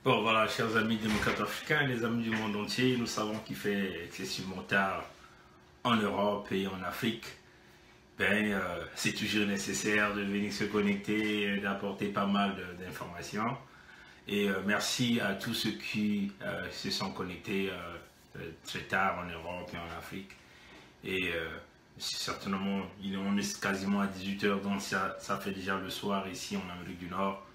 Bon voilà, chers amis démocrates africains, les amis du monde entier, nous savons qu'il fait excessivement tard en Europe et en Afrique. C'est toujours nécessaire de venir se connecter, d'apporter pas mal d'informations. Et merci à tous ceux qui se sont connectés très tard en Europe et en Afrique. Et certainement, on est quasiment à 18 h, donc ça fait déjà le soir ici en Amérique du Nord.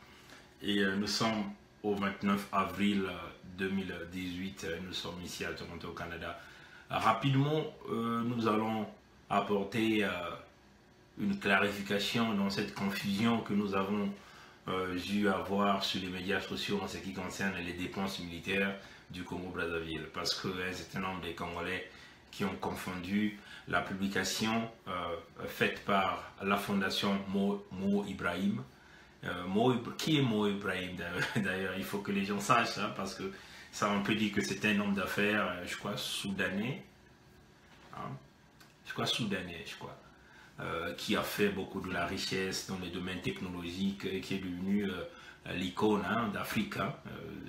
Et nous sommes au 29 avril 2018, nous sommes ici à Toronto, au Canada. Rapidement, nous allons apporter une clarification dans cette confusion que nous avons dû avoir sur les médias sociaux en ce qui concerne les dépenses militaires du Congo-Brazzaville. Parce qu'un certain nombre de Congolais qui ont confondu la publication faite par la fondation Mo Ibrahim. Qui est Mo Ibrahim d'ailleurs? Il faut que les gens sachent, hein, parce que ça, on peut dire que c'est un homme d'affaires, je crois, soudanais. Hein, qui a fait beaucoup de la richesse dans les domaines technologiques et qui est devenu l'icône d'Afrique.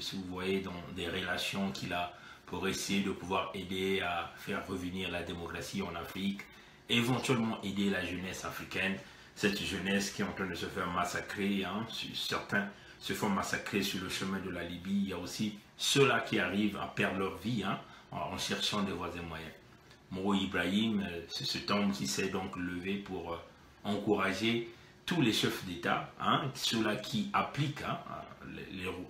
Si vous voyez dans des relations qu'il a pour essayer de pouvoir aider à faire revenir la démocratie en Afrique, éventuellement aider la jeunesse africaine, cette jeunesse qui est en train de se faire massacrer. Certains se font massacrer sur le chemin de la Libye. Il y a aussi ceux-là qui arrivent à perdre leur vie en cherchant des voies et moyens. Mo Ibrahim, c'est cet homme qui s'est donc levé pour encourager tous les chefs d'État, ceux-là qui appliquent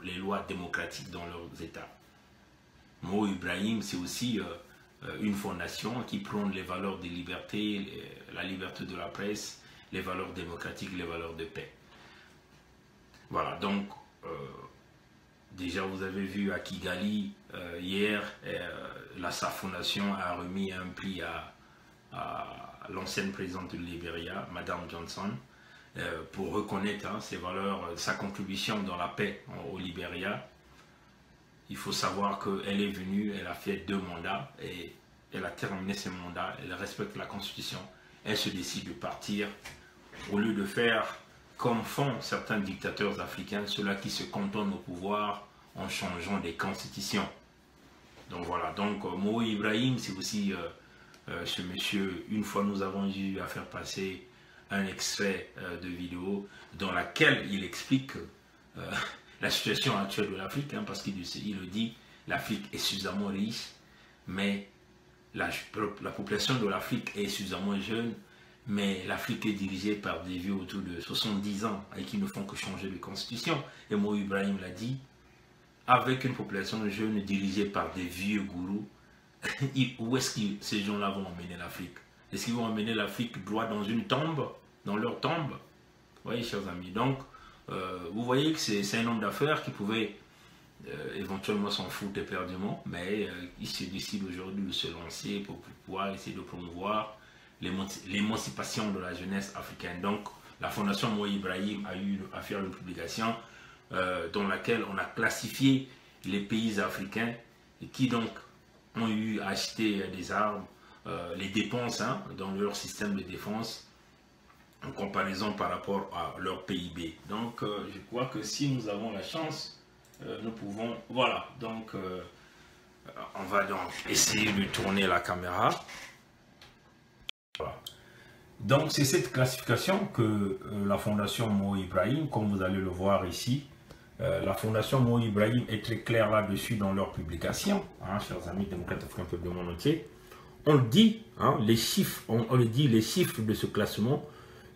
les lois démocratiques dans leurs États. Mo Ibrahim, c'est aussi une fondation qui prône les valeurs de liberté, la liberté de la presse, les valeurs démocratiques, les valeurs de paix. Voilà, donc déjà vous avez vu à Kigali hier, sa fondation a remis un prix à l'ancienne présidente du Libéria, Madame Johnson, pour reconnaître ses valeurs, sa contribution dans la paix au Libéria. Il faut savoir qu'elle est venue, elle a fait 2 mandats et elle a terminé ses mandats, elle respecte la Constitution, elle se décide de partir au lieu de faire comme font certains dictateurs africains, ceux-là qui se cantonnent au pouvoir en changeant des constitutions. Donc voilà, donc Mo Ibrahim, c'est aussi ce monsieur. Une fois nous avons eu à faire passer un extrait de vidéo dans laquelle il explique la situation actuelle de l'Afrique, parce qu'il le dit, l'Afrique est suffisamment riche, mais la population de l'Afrique est suffisamment jeune, mais l'Afrique est dirigée par des vieux autour de 70 ans et qui ne font que changer de constitution. Et Mo Ibrahim l'a dit, avec une population jeune dirigée par des vieux gourous, où est-ce que ces gens-là vont emmener l'Afrique? Est-ce qu'ils vont emmener l'Afrique droit dans une tombe, dans leur tombe? Oui, chers amis. Donc, vous voyez que c'est un homme d'affaires qui pouvait éventuellement s'en foutre éperdument, mais il se décide aujourd'hui de se lancer pour pouvoir essayer de promouvoir l'émancipation de la jeunesse africaine. Donc, la fondation Mo Ibrahim a eu à faire une publication dans laquelle on a classifié les pays africains qui donc ont eu à acheter des armes, les dépenses dans leur système de défense en comparaison par rapport à leur PIB. Donc je crois que si nous avons la chance, nous pouvons, voilà, donc on va donc essayer de tourner la caméra. Voilà. Donc c'est cette classification que la fondation Mo Ibrahim, comme vous allez le voir ici, la fondation Mo Ibrahim est très claire là-dessus dans leur publication, chers amis démocrates africains, peuple du monde entier. On le dit, les chiffres, on le dit, les chiffres de ce classement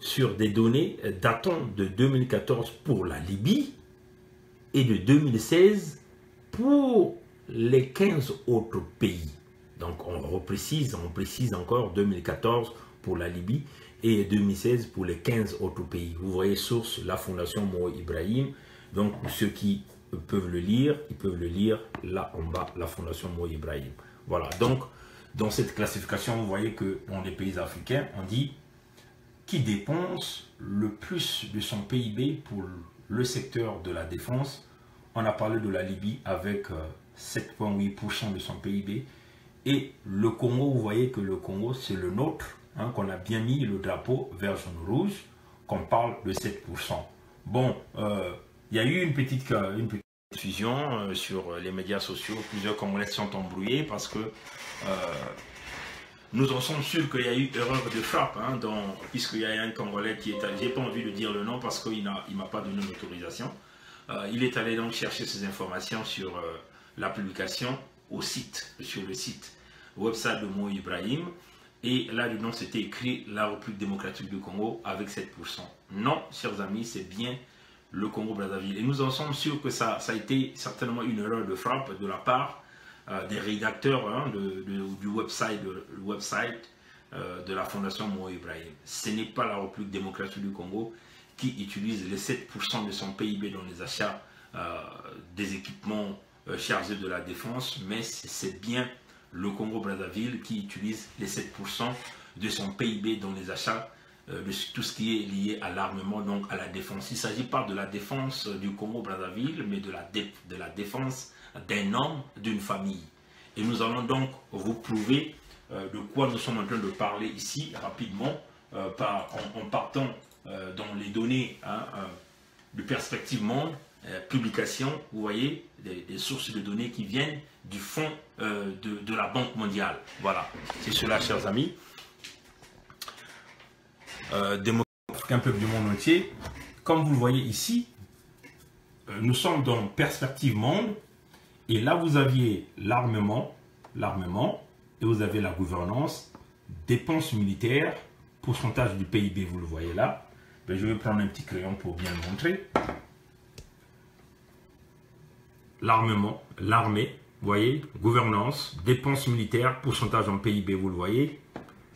sur des données datant de 2014 pour la Libye et de 2016 pour les 15 autres pays. Donc on précise encore 2014 pour la Libye et 2016 pour les 15 autres pays. Vous voyez, source, la fondation Mo Ibrahim. Donc pour ceux qui peuvent le lire, ils peuvent le lire là en bas, la fondation Mo Ibrahim. Voilà, donc dans cette classification, vous voyez que dans les pays africains, on dit qui dépense le plus de son PIB pour le secteur de la défense. On a parlé de la Libye avec 7,8% de son PIB. Et le Congo, vous voyez que le Congo, c'est le nôtre, qu'on a bien mis le drapeau vert, jaune, rouge, qu'on parle de 7%. Bon, il y a eu une petite diffusion sur les médias sociaux. Plusieurs Congolais sont embrouillés parce que nous en sommes sûrs qu'il y a eu erreur de frappe, hein, puisqu'il y a un Congolais qui est allé, j'ai pas envie de dire le nom parce qu'il m'a pas donné l'autorisation. Il est allé donc chercher ces informations sur la publication sur le site website de Mo Ibrahim, et là-dedans c'était écrit la République démocratique du Congo avec 7%. Non, chers amis, c'est bien le Congo-Brazzaville. Et nous en sommes sûrs que ça a été certainement une erreur de frappe de la part des rédacteurs, hein, du website de la Fondation Mo Ibrahim. Ce n'est pas la République démocratique du Congo qui utilise les 7% de son PIB dans les achats des équipements chargés de la défense, mais c'est bien le Congo-Brazzaville qui utilise les 7% de son PIB dans les achats de tout ce qui est lié à l'armement, donc à la défense. Il ne s'agit pas de la défense du Congo-Brazzaville, mais de la défense d'un homme, d'une famille. Et nous allons donc vous prouver de quoi nous sommes en train de parler ici, rapidement, en partant dans les données, hein, de Perspective Monde, publication, vous voyez, des sources de données qui viennent du fonds de la Banque mondiale. Voilà, c'est cela, chers amis. Un peuple du monde entier. Comme vous le voyez ici, nous sommes dans Perspective Monde, et là vous aviez l'armement, et vous avez la gouvernance, dépenses militaires, pourcentage du PIB, vous le voyez là. Ben, je vais prendre un petit crayon pour bien le montrer. L'armement, l'armée, vous voyez, gouvernance, dépenses militaires, pourcentage en PIB, vous le voyez.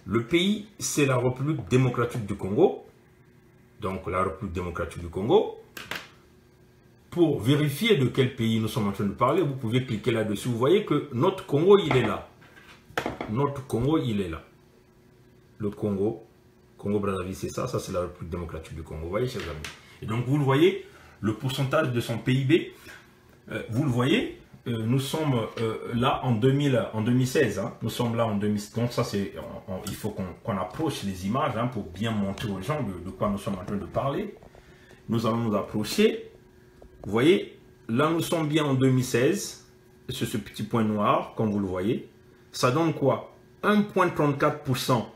Le pays, c'est la République démocratique du Congo. Donc, la République démocratique du Congo. Pour vérifier de quel pays nous sommes en train de parler, vous pouvez cliquer là-dessus. Vous voyez que notre Congo, il est là. Notre Congo, il est là. Le Congo, Congo-Brazzaville, c'est ça. Ça, c'est la République démocratique du Congo. Vous voyez, chers amis. Et donc, vous le voyez, le pourcentage de son PIB, vous le voyez, nous sommes là en 2016. Hein. Nous sommes là en 2016. Donc, ça, c'est, il faut qu'on approche les images, hein, pour bien montrer aux gens de quoi nous sommes en train de parler. Nous allons nous approcher. Vous voyez, là, nous sommes bien en 2016. Sur ce petit point noir, comme vous le voyez. Ça donne quoi? 1,34%.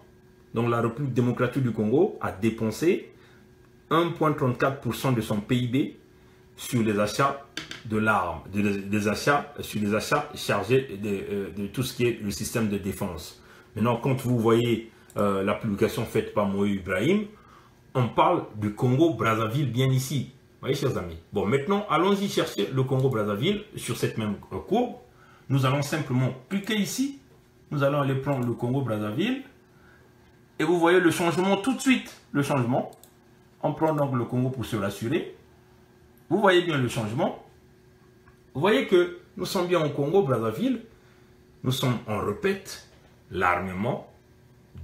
Donc, la République démocratique du Congo a dépensé 1,34% de son PIB sur les achats de l'arme, sur les achats chargés de tout ce qui est le système de défense. Maintenant, quand vous voyez la publication faite par Mo Ibrahim, on parle du Congo-Brazzaville bien ici. Vous voyez, chers amis. Bon, maintenant, allons-y chercher le Congo-Brazzaville sur cette même courbe. Nous allons simplement cliquer ici. Nous allons aller prendre le Congo-Brazzaville. Et vous voyez le changement tout de suite. Le changement. On prend donc le Congo pour se rassurer. Vous voyez bien le changement. Vous voyez que nous sommes bien au Congo-Brazzaville. Nous sommes, on répète, l'armement,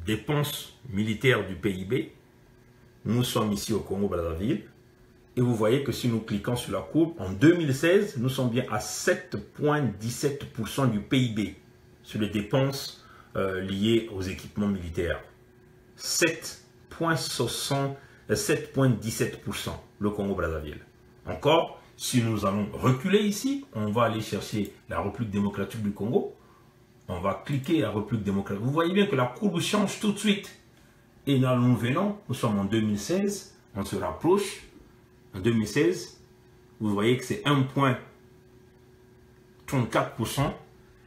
dépenses militaires du PIB. Nous sommes ici au Congo-Brazzaville. Et vous voyez que si nous cliquons sur la courbe, en 2016, nous sommes bien à 7,17% du PIB sur les dépenses liées aux équipements militaires. 7,17% le Congo-Brazzaville. Encore, si nous allons reculer ici, on va aller chercher la République démocratique du Congo. On va cliquer la République démocratique. Vous voyez bien que la courbe change tout de suite. Et là, nous venons, nous sommes en 2016, on se rapproche. En 2016, vous voyez que c'est 1,34%.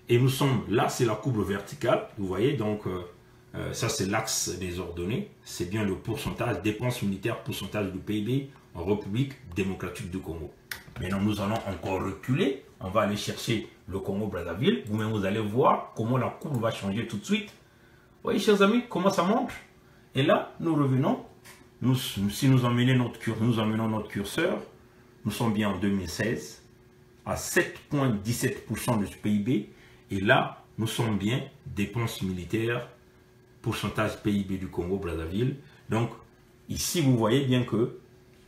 Et nous sommes là, c'est la courbe verticale. Vous voyez, donc ça c'est l'axe des ordonnées. C'est bien le pourcentage, dépenses militaires, pourcentage du PIB en République démocratique du Congo. Maintenant, nous allons encore reculer. On va aller chercher le Congo-Brazzaville. Vous-même, vous allez voir comment la courbe va changer tout de suite. Vous voyez, chers amis, comment ça monte. Et là, nous revenons. Si nous emmenons notre curseur, nous sommes bien en 2016 à 7,17% de ce PIB. Et là, nous sommes bien dépenses militaires, pourcentage PIB du Congo-Brazzaville. Donc, ici, vous voyez bien que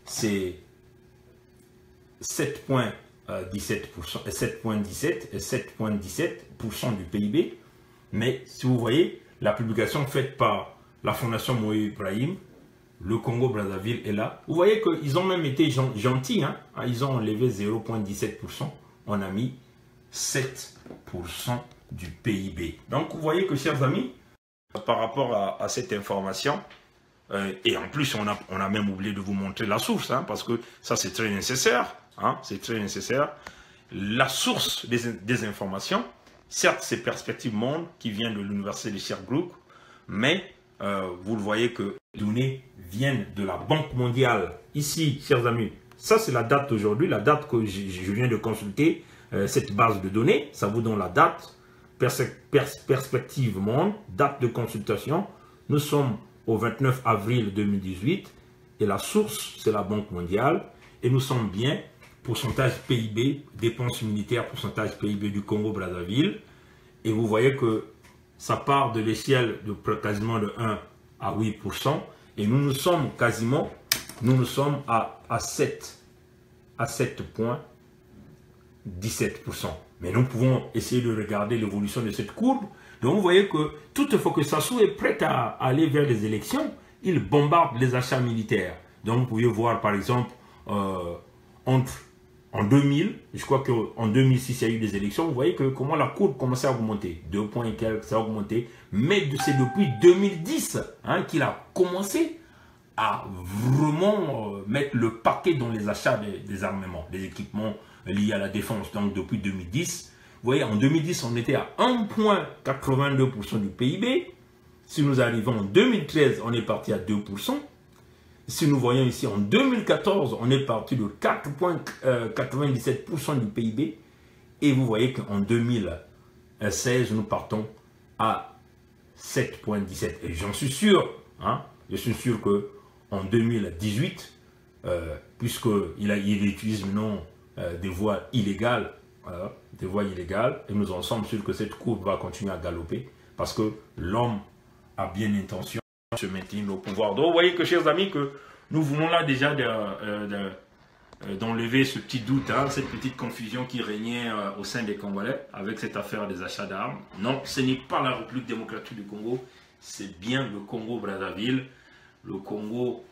c'est 7,17% et 7,17% du PIB. Mais si vous voyez, la publication faite par la Fondation Mo Ibrahim, le Congo-Brazzaville est là. Vous voyez qu'ils ont même été gentils. Hein? Ils ont enlevé 0,17%. On a mis 7% du PIB. Donc, vous voyez que, chers amis, par rapport à cette information, et en plus, on a même oublié de vous montrer la source, hein, parce que ça, c'est très nécessaire. Hein, c'est très nécessaire. La source des informations, certes, c'est Perspective Monde qui vient de l'Université de Sherbrooke, mais vous le voyez que les données viennent de la Banque mondiale. Ici, chers amis, ça, c'est la date d'aujourd'hui, la date que je viens de consulter, cette base de données. Ça vous donne la date, Perspective Monde, date de consultation. Nous sommes au 29 avril 2018 et la source, c'est la Banque mondiale. Et nous sommes bien, pourcentage PIB, dépenses militaires, pourcentage PIB du Congo-Brazzaville. Et vous voyez que ça part de l'échelle de quasiment de 1 à 8%. Et nous sommes quasiment, à 7,17%. Mais nous pouvons essayer de regarder l'évolution de cette courbe. Donc vous voyez que toutefois que Sassou est prêt à aller vers les élections, il bombarde les achats militaires. Donc vous pouvez voir par exemple en 2000, je crois qu'en 2006 il y a eu des élections, vous voyez que comment la courbe commençait à augmenter. 2 points et quelques, ça a augmenté. Mais c'est depuis 2010 hein, qu'il a commencé à vraiment mettre le paquet dans les achats des armements, des équipements liés à la défense. Donc depuis 2010, vous voyez, en 2010, on était à 1,82% du PIB. Si nous arrivons en 2013, on est parti à 2%. Si nous voyons ici, en 2014, on est parti de 4,97% du PIB. Et vous voyez qu'en 2016, nous partons à 7,17%. Et j'en suis sûr, hein, je suis sûr qu'en 2018, puisqu'il utilise maintenant des voies illégales, et nous en sommes sûrs que cette courbe va continuer à galoper parce que l'homme a bien l'intention de se maintenir au pouvoir. Donc vous voyez que, chers amis, que nous voulons là déjà d'enlever ce petit doute, hein, cette petite confusion qui régnait au sein des Congolais avec cette affaire des achats d'armes. Non, ce n'est pas la République démocratique du Congo, c'est bien le Congo-Brazzaville, le Congo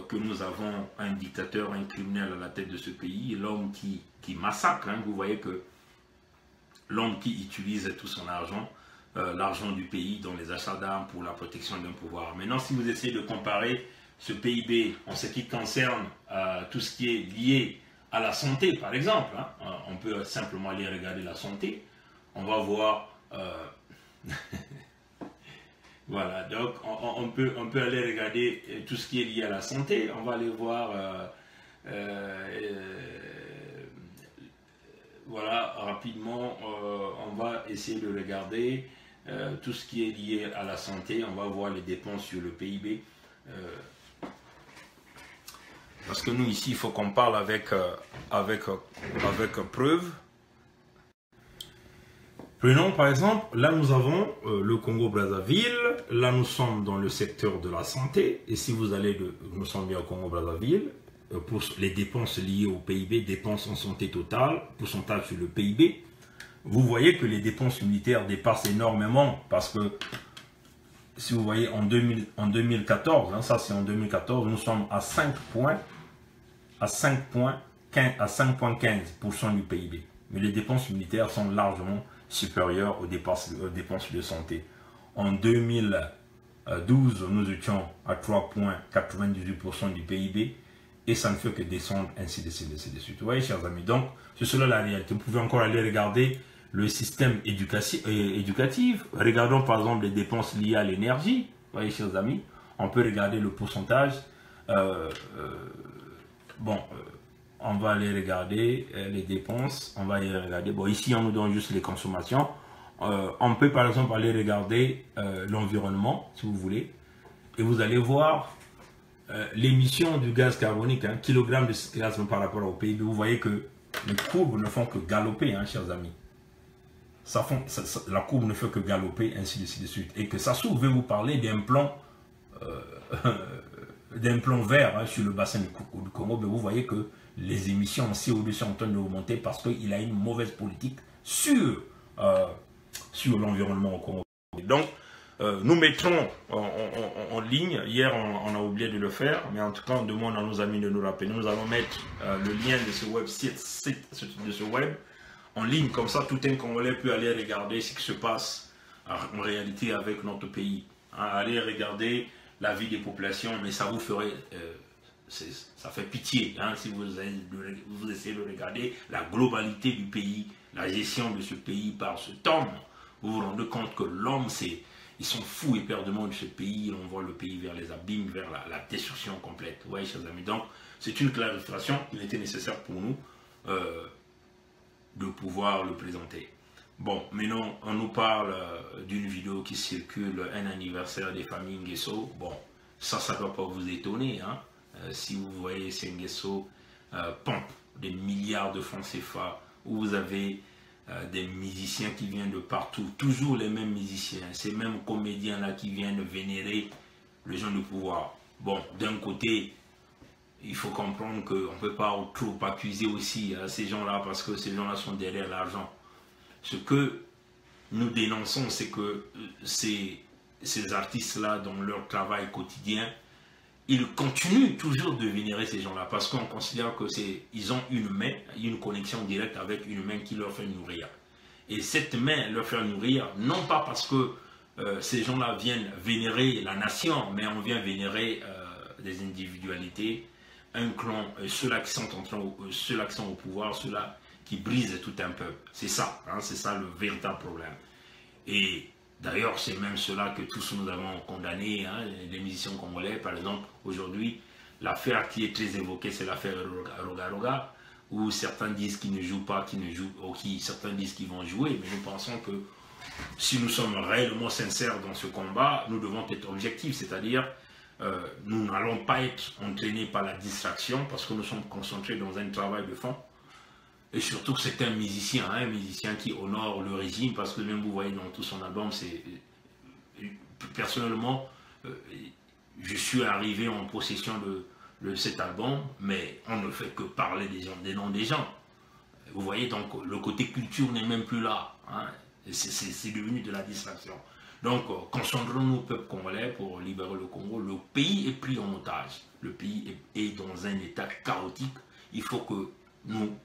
que nous avons un dictateur, un criminel à la tête de ce pays, l'homme qui massacre, hein, vous voyez que l'homme qui utilise tout son argent, l'argent du pays dans les achats d'armes pour la protection d'un pouvoir. Maintenant, si vous essayez de comparer ce PIB en ce qui concerne tout ce qui est lié à la santé, par exemple, hein, on peut simplement aller regarder la santé, on va voir... Voilà, donc on peut aller regarder tout ce qui est lié à la santé, on va aller voir... voilà, rapidement, on va essayer de regarder tout ce qui est lié à la santé. On va voir les dépenses sur le PIB. Parce que nous, ici, il faut qu'on parle avec preuve. Prenons par exemple, là nous avons le Congo-Brazzaville. Là nous sommes dans le secteur de la santé. Et si vous allez, nous sommes bien au Congo-Brazzaville. Pour les dépenses liées au PIB, dépenses en santé totale, pourcentage sur le PIB, vous voyez que les dépenses militaires dépassent énormément parce que si vous voyez en 2014, hein, ça c'est en 2014, nous sommes à 5,15% du PIB. Mais les dépenses militaires sont largement supérieures aux dépenses de santé. En 2012, nous étions à 3,98% du PIB. Et ça ne fait que descendre, ainsi de suite, ainsi de suite. Vous voyez, chers amis, donc, c'est cela la réalité. Vous pouvez encore aller regarder le système éducatif. Regardons par exemple les dépenses liées à l'énergie. Vous voyez, chers amis, on peut regarder le pourcentage. On va aller regarder les dépenses. On va aller regarder. Bon, ici, on nous donne juste les consommations. On peut par exemple aller regarder l'environnement, si vous voulez. Et vous allez voir... l'émission du gaz carbonique, un kilogramme de gaz par rapport au PIB, vous voyez que les courbes ne font que galoper, hein, chers amis. La courbe ne fait que galoper, ainsi de suite. Et que Sassou veut vous parler d'un plan vert hein, sur le bassin du Congo, mais vous voyez que les émissions en CO2 sont en train d'augmenter parce qu'il a une mauvaise politique sur l'environnement au Congo. Donc, Nous mettrons en ligne, hier on a oublié de le faire, mais en tout cas on demande à nos amis de nous rappeler. Nous allons mettre le lien de ce web en ligne, comme ça tout un Congolais peut aller regarder ce qui se passe en réalité avec notre pays. Allez regarder la vie des populations, mais ça vous ferait, ça fait pitié si vous essayez de regarder la globalité du pays, la gestion de ce pays par ce temps. Vous vous rendez compte que l'homme, ils sont fous et éperdument de ce pays, on voit le pays vers les abîmes, vers la destruction complète. Oui, chers amis, donc c'est une clarification, il était nécessaire pour nous de pouvoir le présenter. Bon, maintenant, on nous parle d'une vidéo qui circule, un anniversaire des familles Nguesso. Bon, ça ne doit pas vous étonner. Si vous voyez ces Nguesso pompe des milliards de francs CFA, où vous avez des musiciens qui viennent de partout, toujours les mêmes musiciens, ces mêmes comédiens-là qui viennent vénérer les gens du pouvoir. Bon, d'un côté, il faut comprendre qu'on ne peut pas trop accuser aussi ces gens-là, parce que ces gens-là sont derrière l'argent. Ce que nous dénonçons, c'est que ces artistes-là, dans leur travail quotidien, ils continuent toujours de vénérer ces gens-là, parce qu'on considère qu'ils ont une main, une connexion directe avec une main qui leur fait nourrir. Et cette main leur fait nourrir, non pas parce que ces gens-là viennent vénérer la nation, mais on vient vénérer des individualités, un clan, ceux-là qui sont au pouvoir, ceux-là qui brisent tout un peuple. C'est ça, c'est ça le véritable problème. Et d'ailleurs, c'est même cela que tous nous avons condamné, les musiciens congolais. Par exemple, aujourd'hui, l'affaire qui est très évoquée, c'est l'affaire Roga, où certains disent qu'ils ne jouent pas, certains disent qu'ils vont jouer, mais nous pensons que si nous sommes réellement sincères dans ce combat, nous devons être objectifs, c'est-à-dire nous n'allons pas être entraînés par la distraction, parce que nous sommes concentrés dans un travail de fond. Et surtout que c'est un musicien qui honore le régime, parce que même vous voyez dans tout son album, personnellement, je suis arrivé en possession de cet album, mais on ne fait que parler des noms des gens. Vous voyez, donc le côté culture n'est même plus là. C'est devenu de la distraction. Donc, concentrons-nous, peuple congolais, pour libérer le Congo. Le pays est pris en otage. Le pays est dans un état chaotique. Il faut que nous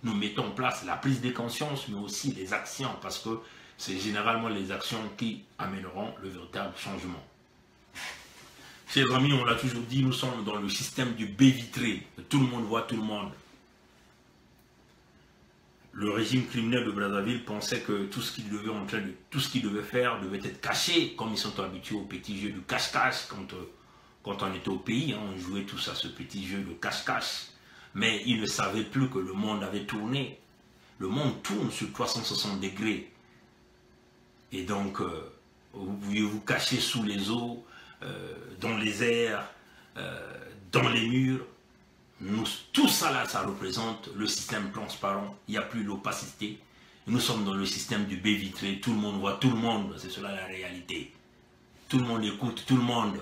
mettons en place la prise de conscience, mais aussi les actions, parce que c'est généralement les actions qui amèneront le véritable changement. Chers amis, on l'a toujours dit, nous sommes dans le système du baie vitré. Tout le monde voit tout le monde. Le régime criminel de Brazzaville pensait que tout ce qu'il devait faire devait être caché, comme ils sont habitués au petit jeu de cache-cache. Quand on était au pays, on jouait tous à ce petit jeu de cache-cache. Mais ils ne savaient plus que le monde avait tourné. Le monde tourne sur 360 degrés. Et donc, vous pouviez vous cacher sous les eaux, dans les airs, dans les murs. Tout ça là, ça représente le système transparent. Il n'y a plus l'opacité. Nous sommes dans le système du baie vitré. Tout le monde voit tout le monde. C'est cela la réalité. Tout le monde écoute tout le monde.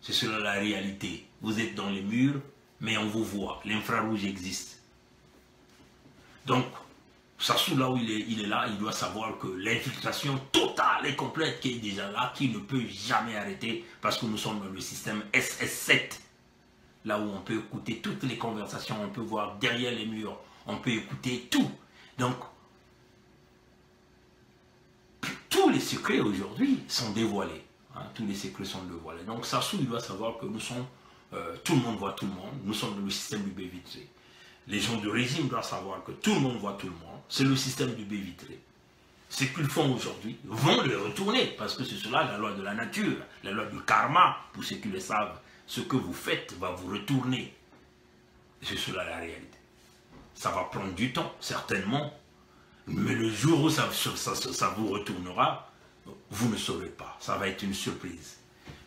C'est cela la réalité. Vous êtes dans les murs, mais on vous voit. L'infrarouge existe. Donc, Sassou, là où il est là, il doit savoir que l'infiltration totale et complète qui est déjà là, qui ne peut jamais arrêter, parce que nous sommes dans le système SS7. Là où on peut écouter toutes les conversations, on peut voir derrière les murs, on peut écouter tout. Donc, tous les secrets aujourd'hui sont dévoilés. Tous les secrets sont dévoilés. Donc, Sassou, il doit savoir que nous sommes, tout le monde voit tout le monde, nous sommes dans le système du baie vitré. Les gens du régime doivent savoir que tout le monde voit tout le monde, c'est le système du baie vitré. Ce qu'ils font aujourd'hui vont le retourner, parce que c'est cela la loi de la nature, la loi du karma, pour ceux qui le savent. Ce que vous faites va vous retourner. C'est cela la réalité. Ça va prendre du temps, certainement. Mais le jour où ça vous retournera, vous ne saurez pas. Ça va être une surprise.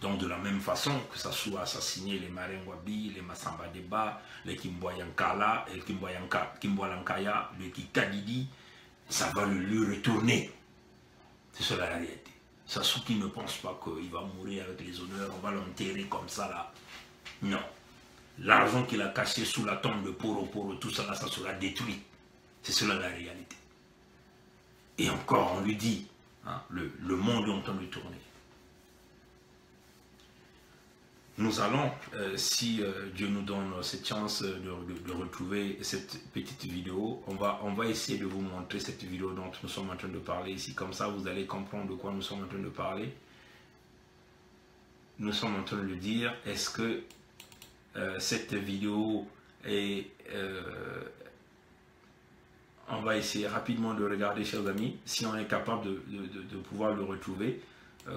Donc de la même façon que ça soit assassiné les Marengwabi, les Massamba Deba, les Kimboyankala, les Kimboyalankaya, les Kikadidi, ça va lui retourner. C'est cela la réalité. Sassou qui ne pense pas qu'il va mourir avec les honneurs, on va l'enterrer comme ça là. Non. L'argent qu'il a caché sous la tombe de Poro, tout ça là, ça sera détruit. C'est cela la réalité. Et encore, on lui dit, Hein, le monde est en train de tourner. Nous allons, si Dieu nous donne cette chance de retrouver cette petite vidéo, on va essayer de vous montrer cette vidéo dont nous sommes en train de parler ici. Comme ça, vous allez comprendre de quoi nous sommes en train de parler. Nous sommes en train de dire, est-ce que cette vidéo est... on va essayer rapidement de regarder, chers amis, si on est capable de pouvoir le retrouver.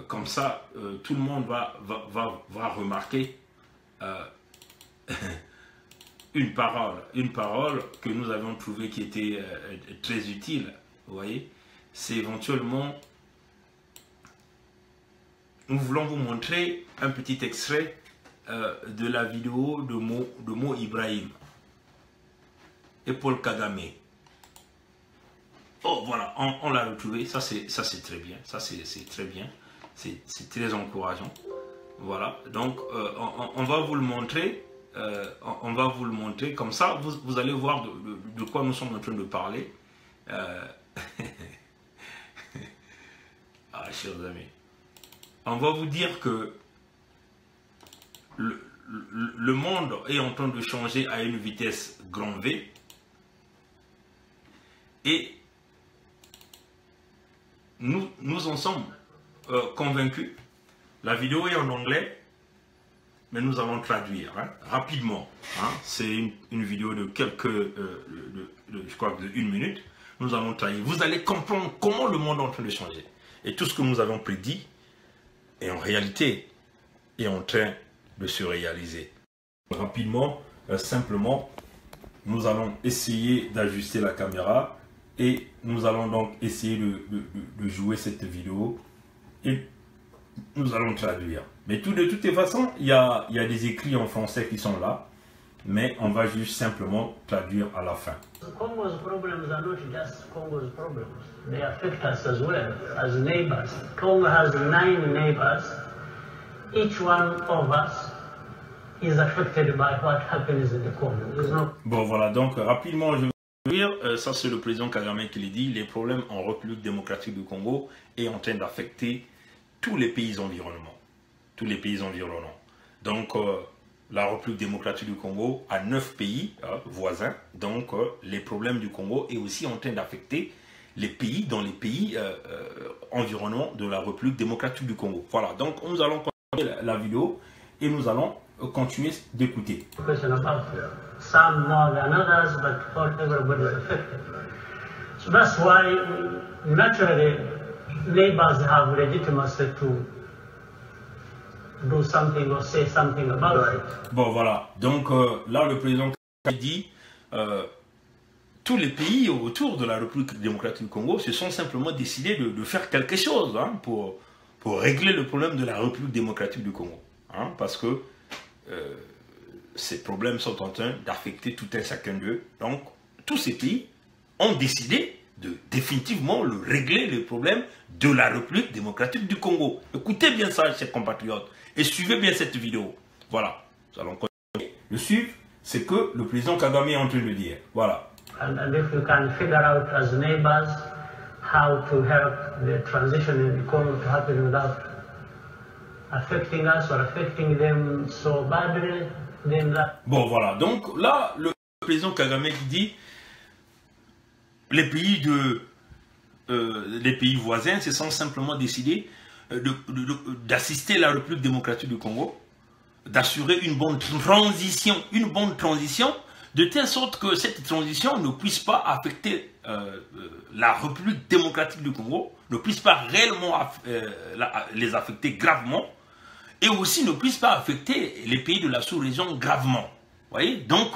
Comme ça, tout le monde va remarquer une parole que nous avons trouvée qui était très utile. Vous voyez, c'est éventuellement, nous voulons vous montrer un petit extrait de la vidéo de Mo Ibrahim et Paul Kagame. Oh voilà, on l'a retrouvé, ça c'est très bien, ça c'est très bien. C'est très encourageant. Voilà, donc on va vous le montrer. On va vous le montrer. Comme ça, vous allez voir de quoi nous sommes en train de parler. Ah, chers amis. On va vous dire que le monde est en train de changer à une vitesse grand V. Et nous en sommes convaincus. La vidéo est en anglais, mais nous allons traduire rapidement. C'est une vidéo de je crois de 1 minute. Nous allons traduire. Vous allez comprendre comment le monde est en train de changer. Et tout ce que nous avons prédit est en réalité est en train de se réaliser. Rapidement, simplement, nous allons essayer d'ajuster la caméra et nous allons donc essayer de jouer cette vidéo. Et nous allons traduire. Mais de toutes les façons, il y a des écrits en français qui sont là, mais on va juste simplement traduire à la fin. Congo's problems are not just Congo's problems. They affect us as well, as neighbors. Congo has 9 neighbors. Each one of us is affected by what happens in the Congo. Bon voilà, donc rapidement, je vais dire, ça c'est le président Kagame qui l'a dit, les problèmes en République démocratique du Congo est en train d'affecter tous les pays environnants. Tous les pays environnants. Donc, la République démocratique du Congo a 9 pays voisins. Donc, les problèmes du Congo est aussi en train d'affecter les pays dans les pays environnants de la République démocratique du Congo. Voilà, donc nous allons continuer la vidéo et nous allons continuer d'écouter. Some more than others, but everybody is affected. So that's why, naturally, neighbors have legitimacy to do something or say something about it. Bon voilà, donc là le président a dit tous les pays autour de la République démocratique du Congo se sont simplement décidés de faire quelque chose pour régler le problème de la République démocratique du Congo. Parce que ces problèmes sont en train d'affecter tout un chacun d'eux. Donc tous ces pays ont décidé de définitivement régler le problème de la République démocratique du Congo. Écoutez bien ça, chers compatriotes, et suivez bien cette vidéo. Voilà, nous allons continuer. Le suivre, c'est que le président Kagame est en train de dire. Voilà. And if we can figure out as neighbors how to help the transition in the Congo to happen without affecting us or affecting them so badly, then that... Bon, voilà. Donc là, le président Kagame qui dit les pays voisins se sont simplement décidés d'assister la République démocratique du Congo, d'assurer une bonne transition, de telle sorte que cette transition ne puisse pas affecter la République démocratique du Congo, ne puisse pas réellement les affecter gravement, et aussi ne puisse pas affecter les pays de la sous-région gravement. Vous voyez? Donc,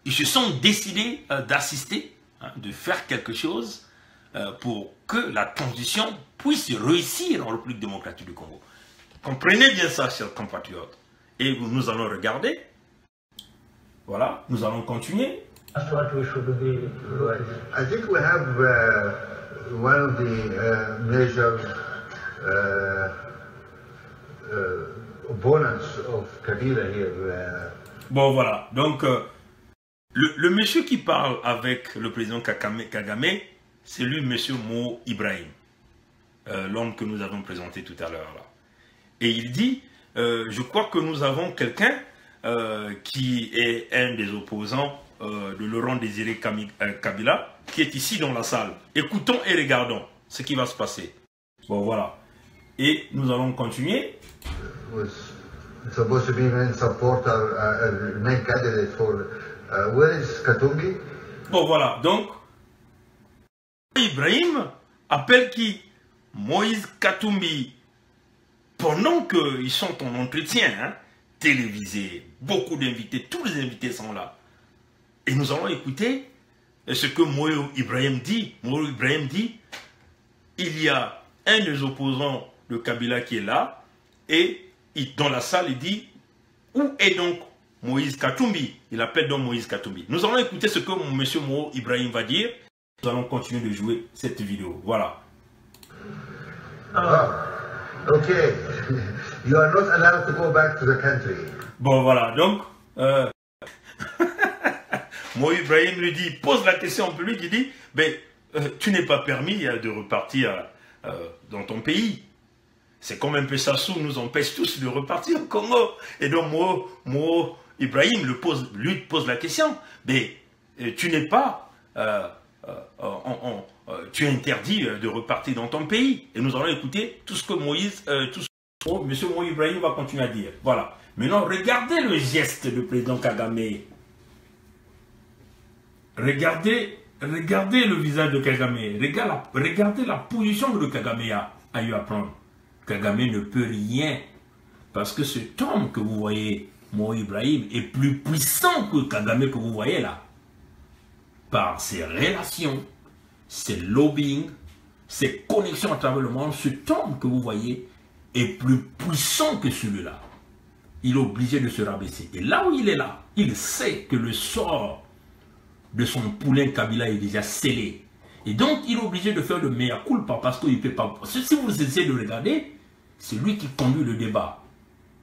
ils se sont décidés d'assister, de faire quelque chose pour que la transition puisse réussir en République démocratique du Congo. Comprenez bien ça, chers compatriotes. Et nous allons regarder. Voilà, nous allons continuer. That's what we should be. I think we have one of the major opponents of Kabila here. Bon, voilà. Donc, le monsieur qui parle avec le président Kagame, c'est lui, monsieur Mo Ibrahim. l'homme que nous avons présenté tout à l'heure là. Et il dit, je crois que nous avons quelqu'un qui est un des opposants de Laurent Désiré Kabila, qui est ici dans la salle. Écoutons et regardons ce qui va se passer. Bon, voilà. Et nous allons continuer. Supposed to be main supporter, main candidate for where is Katumbi? Bon, voilà. Donc, Ibrahim appelle qui? Moïse Katumbi. Pendant qu'ils sont en entretien, hein, télévisé, beaucoup d'invités, tous les invités sont là. Et nous allons écouter ce que Moïse Ibrahim dit. Moïse Ibrahim dit, il y a un des opposants de Kabila qui est là, et dans la salle, il dit, où est donc Moïse Katumbi? Il appelle donc Moïse Katumbi. Nous allons écouter ce que M. Moïse Ibrahim va dire. Nous allons continuer de jouer cette vidéo. Voilà. Ok. You are not allowed to go back to the country. Bon, voilà. Donc, Moïse Ibrahim lui dit, pose la question au public, il dit, ben, tu n'es pas permis de repartir dans ton pays. C'est comme un peu Sassou nous empêche tous de repartir au Congo. Et donc, Mo Ibrahim lui pose la question, mais tu n'es pas, tu es interdit de repartir dans ton pays. Et nous allons écouter tout ce que M. Moïse Ibrahim va continuer à dire. Voilà. Maintenant, regardez le geste du président Kagame. Regardez le visage de Kagame. Regardez la position que Kagame a eu à prendre. Kagame ne peut rien. Parce que cet homme que vous voyez, Moïse Ibrahim, est plus puissant que Kagame que vous voyez là. Par ses relations, ses lobbying, ses connexions à travers le monde, cet homme que vous voyez est plus puissant que celui-là. Il est obligé de se rabaisser. Et là où il est là, il sait que le sort de son poulain Kabila est déjà scellé. Et donc, il est obligé de faire le mea culpa parce qu'il ne peut pas. Si vous essayez de regarder, c'est lui qui conduit le débat.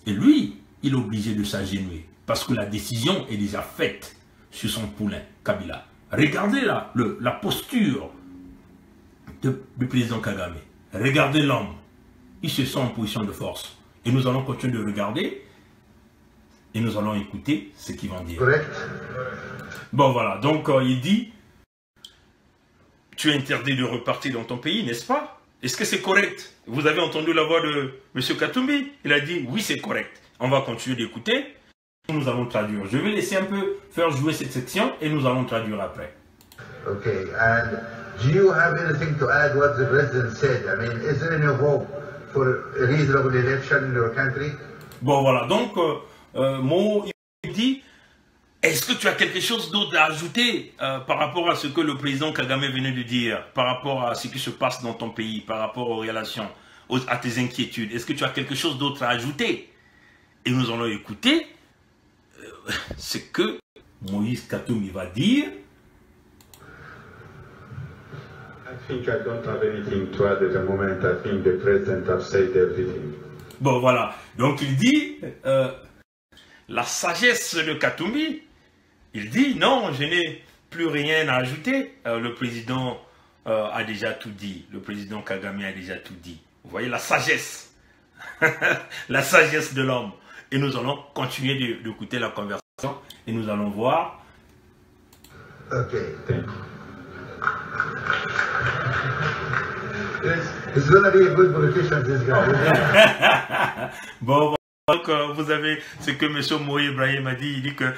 Et lui, il est obligé de s'agenouiller parce que la décision est déjà faite sur son poulain Kabila. Regardez là, la posture du président Kagame. Regardez l'homme. Il se sent en position de force. Et nous allons continuer de regarder et nous allons écouter ce qu'ils vont dire. Correct. Bon, voilà. Donc, il dit, tu es interdit de repartir dans ton pays, n'est-ce pas? Est-ce que c'est correct? Vous avez entendu la voix de M. Katumbi? Il a dit, oui, c'est correct. On va continuer d'écouter. Nous allons traduire. Je vais laisser un peu faire jouer cette section et nous allons traduire après. Okay. And do you have anything to add what the president said? I mean, is there any hope for a reasonable election in your country? Bon, voilà. Donc, Mo dit, est-ce que tu as quelque chose d'autre à ajouter par rapport à ce que le président Kagame venait de dire, par rapport à ce qui se passe dans ton pays, par rapport aux relations, à tes inquiétudes? Est-ce que tu as quelque chose d'autre à ajouter? Et nous allons écouter ce que Moïse Katumbi va dire. I think I don't have anything to add at the moment. I think the president has said everything. Bon, voilà. Donc, il dit la sagesse de Katumbi. Il dit non, je n'ai plus rien à ajouter. Le président a déjà tout dit. Le président Kagame a déjà tout dit. Vous voyez la sagesse. La sagesse de l'homme. Et nous allons continuer d'écouter la conversation et nous allons voir. Ok. It's gonna be a good politician, this guy. Bon, donc vous avez ce que M. Moïse Ibrahim a dit. Il dit que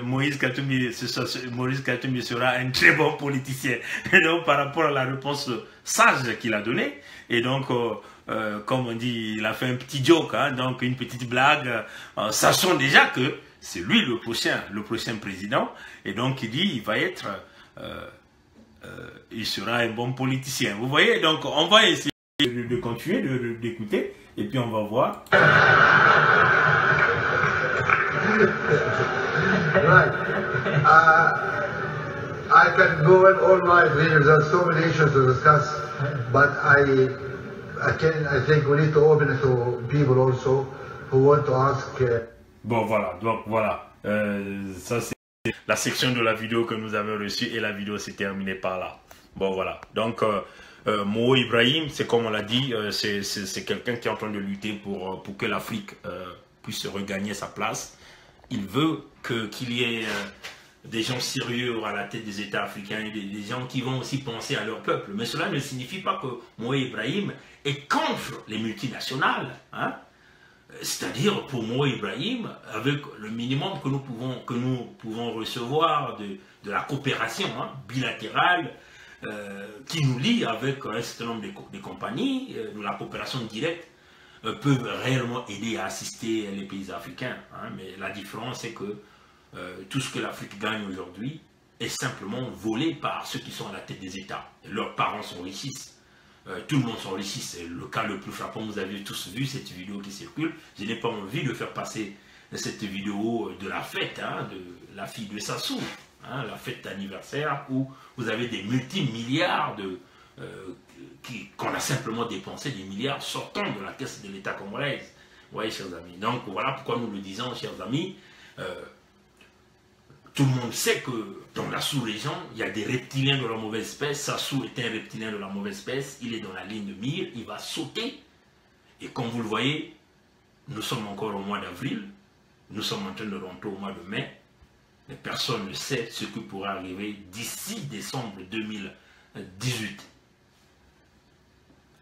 Moïse Katumbi sera un très bon politicien. Et donc par rapport à la réponse sage qu'il a donnée, et donc comme on dit, il a fait un petit joke, hein, donc une petite blague, sachant déjà que c'est lui le prochain président, et donc il dit il va être, il sera un bon politicien. Vous voyez, donc on va essayer de continuer d'écouter, et puis on va voir. Right. I can go on all night. There's so many issues to discuss, but I think we need to open it to people also who want to ask. Bon, voilà. Donc voilà. Ça c'est la section de la vidéo que nous avons reçue et la vidéo s'est terminée par là. Bon, voilà. Donc, Mo Ibrahim, c'est comme on l'a dit, c'est quelqu'un qui est en train de lutter pour que l'Afrique puisse regagner sa place. Il veut qu'il y ait des gens sérieux à la tête des États africains, des gens qui vont aussi penser à leur peuple. Mais cela ne signifie pas que Mo Ibrahim est contre les multinationales. Hein? C'est-à-dire, pour Mo Ibrahim, avec le minimum que nous pouvons recevoir de la coopération bilatérale, qui nous lie avec un certain nombre de compagnies, la coopération directe, peuvent réellement aider à assister les pays africains. Hein, mais la différence, c'est que tout ce que l'Afrique gagne aujourd'hui est simplement volé par ceux qui sont à la tête des États. Et leurs parents s'enrichissent. Tout le monde s'enrichit. C'est le cas le plus frappant. Vous avez tous vu cette vidéo qui circule. Je n'ai pas envie de faire passer cette vidéo de la fête, hein, de la fille de Sassou. Hein, la fête d'anniversaire où vous avez des multimilliards qu'on a simplement dépensé, des milliards sortant de la caisse de l'État congolaise. Vous voyez, chers amis. Donc voilà pourquoi nous le disons, chers amis. Tout le monde sait que dans la sous-région, il y a des reptiliens de la mauvaise espèce. Sassou est un reptilien de la mauvaise espèce. Il est dans la ligne de mire, il va sauter. Et comme vous le voyez, nous sommes encore au mois d'avril. Nous sommes en train de rentrer au mois de mai. Mais personne ne sait ce qui pourra arriver d'ici décembre 2018.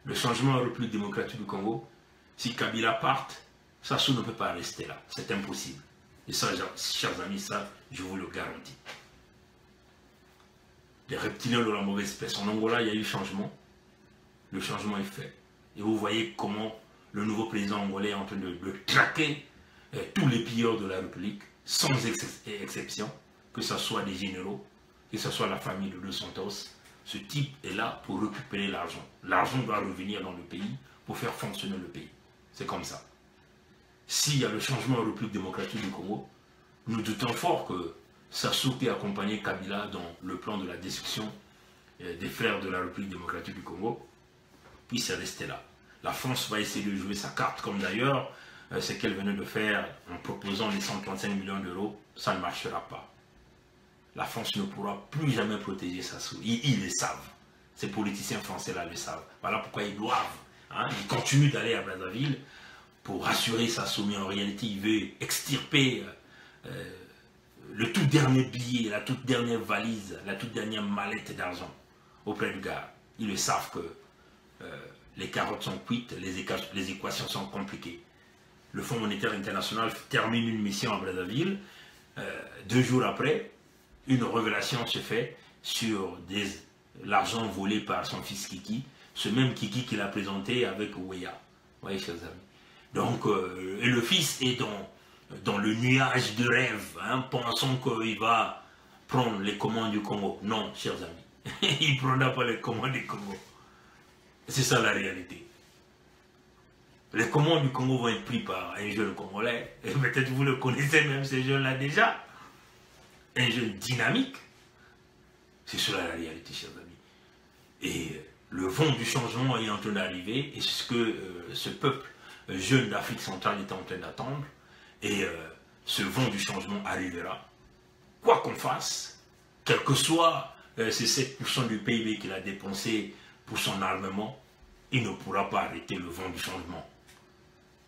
Le changement en République démocratique du Congo, si Kabila parte, Sassou ne peut pas rester là. C'est impossible. Et ça, chers amis, ça, je vous le garantis. Les reptiliens de la mauvaise espèce. En Angola, il y a eu changement. Le changement est fait. Et vous voyez comment le nouveau président angolais est en train de traquer tous les pilleurs de la République, sans exception, que ce soit des généraux, que ce soit la famille de Dos Santos. Ce type est là pour récupérer l'argent. L'argent doit revenir dans le pays pour faire fonctionner le pays. C'est comme ça. S'il y a le changement en République démocratique du Congo, nous doutons fort que Sassou qui accompagnait Kabila dans le plan de la destruction des frères de la République démocratique du Congo puisse rester là. La France va essayer de jouer sa carte, comme d'ailleurs ce qu'elle venait de faire en proposant les 135 millions d'euros. Ça ne marchera pas. La France ne pourra plus jamais protéger Sassou. Ils le savent. Ces politiciens français-là le savent. Voilà pourquoi ils doivent. Hein, ils continuent d'aller à Brazzaville pour rassurer Sassou. Mais en réalité, il veut extirper le tout dernier billet, la toute dernière valise, la toute dernière mallette d'argent auprès du gars. Ils le savent que les carottes sont cuites, les équations sont compliquées. Le Fonds monétaire international termine une mission à Brazzaville. 2 jours après, une révélation se fait sur l'argent volé par son fils Kiki, ce même Kiki qu'il a présenté avec Ouéa. Vous voyez, chers amis. Donc, et le fils est dans le nuage de rêve, hein, pensant qu'il va prendre les commandes du Congo. Non, chers amis, il ne prendra pas les commandes du Congo. C'est ça la réalité. Les commandes du Congo vont être prises par un jeune Congolais, et peut-être vous le connaissez même, ces jeunes-là déjà. Un jeune dynamique. C'est cela la réalité, chers amis. Et le vent du changement est en train d'arriver, et c'est ce que ce peuple jeune d'Afrique centrale est en train d'attendre. Et ce vent du changement arrivera. Quoi qu'on fasse, quel que soit ces 7% du PIB qu'il a dépensé pour son armement, il ne pourra pas arrêter le vent du changement.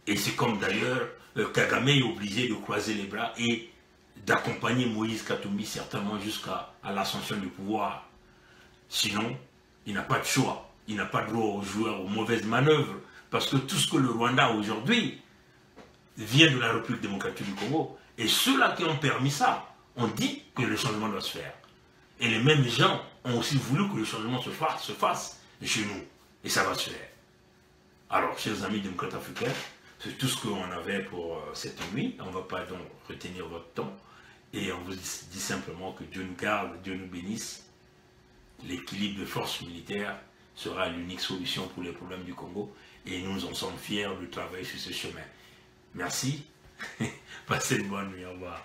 Et c'est comme d'ailleurs Kagame est obligé de croiser les bras et d'accompagner Moïse Katumbi certainement jusqu'à l'ascension du pouvoir. Sinon, il n'a pas de choix. Il n'a pas de droit aux joueurs, aux mauvaises manœuvres. Parce que tout ce que le Rwanda aujourd'hui vient de la République démocratique du Congo. Et ceux-là qui ont permis ça ont dit que le changement doit se faire. Et les mêmes gens ont aussi voulu que le changement se fasse chez nous. Et ça va se faire. Alors, chers amis démocrates africains, c'est tout ce qu'on avait pour cette nuit. On ne va pas donc retenir votre temps. Et on vous dit simplement que Dieu nous garde, Dieu nous bénisse. L'équilibre de forces militaires sera l'unique solution pour les problèmes du Congo. Et nous en sommes fiers de travailler sur ce chemin. Merci. Passez une bonne nuit. Au revoir.